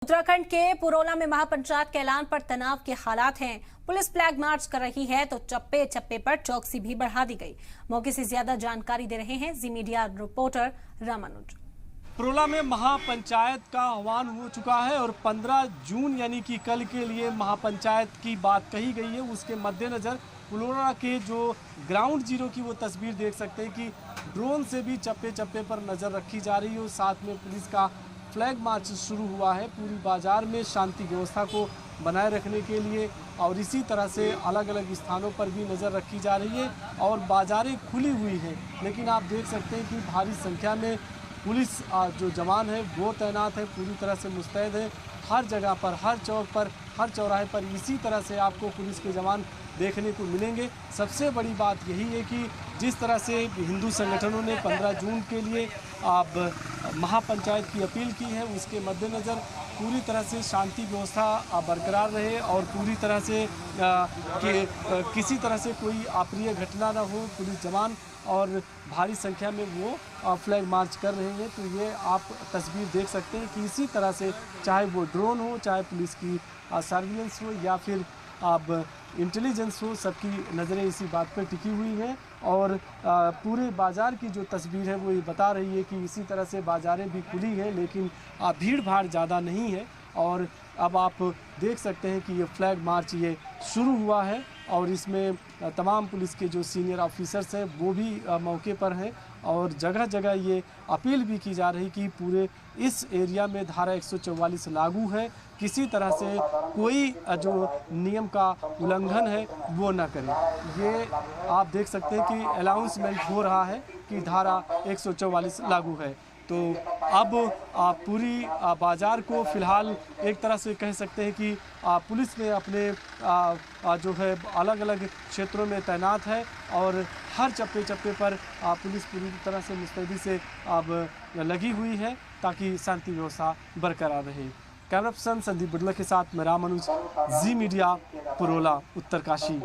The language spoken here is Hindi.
उत्तराखंड के पुरोला में महापंचायत के ऐलान पर तनाव के हालात हैं। पुलिस फ्लैग मार्च कर रही है तो चप्पे चप्पे पर चौकसी भी बढ़ा दी गई। मौके से ज्यादा जानकारी दे रहे हैं जी मीडिया रिपोर्टर रामानुज। पुरोला में महापंचायत का आह्वान हो चुका है और 15 जून यानी कि कल के लिए महापंचायत की बात कही गई है। उसके मद्देनजर पुरोला के जो ग्राउंड जीरो की वो तस्वीर देख सकते हैं कि ड्रोन से भी चप्पे चप्पे पर नज़र रखी जा रही है और साथ में पुलिस का फ्लैग मार्च शुरू हुआ है पूरी बाजार में शांति व्यवस्था को बनाए रखने के लिए। और इसी तरह से अलग अलग स्थानों पर भी नज़र रखी जा रही है और बाज़ारें खुली हुई हैं, लेकिन आप देख सकते हैं कि भारी संख्या में पुलिस जो जवान है वो तैनात है, पूरी तरह से मुस्तैद है। हर जगह पर, हर चौक पर, हर चौराहे पर इसी तरह से आपको पुलिस के जवान देखने को मिलेंगे। सबसे बड़ी बात यही है कि जिस तरह से हिंदू संगठनों ने 15 जून के लिए अब महापंचायत की अपील की है, उसके मद्देनज़र पूरी तरह से शांति व्यवस्था बरकरार रहे और पूरी तरह से किसी तरह से कोई अप्रिय घटना न हो। पुलिस जवान और भारी संख्या में वो फ्लैग मार्च कर रहे हैं। तो ये आप तस्वीर देख सकते हैं कि इसी तरह से चाहे वो ड्रोन हो, चाहे पुलिस की सर्विलेंस हो या फिर अब इंटेलिजेंस हो, सबकी नज़रें इसी बात पर टिकी हुई हैं। और पूरे बाज़ार की जो तस्वीर है वो ये बता रही है कि इसी तरह से बाज़ारें भी खुली हैं, लेकिन भीड़ भाड़ ज़्यादा नहीं है। और अब आप देख सकते हैं कि ये फ्लैग मार्च ये शुरू हुआ है और इसमें तमाम पुलिस के जो सीनियर ऑफिसर्स हैं वो भी मौके पर हैं और जगह जगह ये अपील भी की जा रही कि पूरे इस एरिया में धारा 144 लागू है, किसी तरह से कोई जो नियम का उल्लंघन है वो ना करे। ये आप देख सकते हैं कि अनाउंसमेंट हो रहा है कि धारा 144 लागू है। तो अब पूरी बाज़ार को फ़िलहाल एक तरह से कह सकते हैं कि पुलिस ने अपने जो है अलग अलग क्षेत्रों में तैनात है और हर चप्पे चप्पे पर पुलिस पूरी तरह से मुस्तैदी से अब लगी हुई है ताकि शांति व्यवस्था बरकरार रहे। कैमरा पर्सन संदीप बुडला के साथ मैं रामानुज, जी मीडिया, पुरोला, उत्तरकाशी।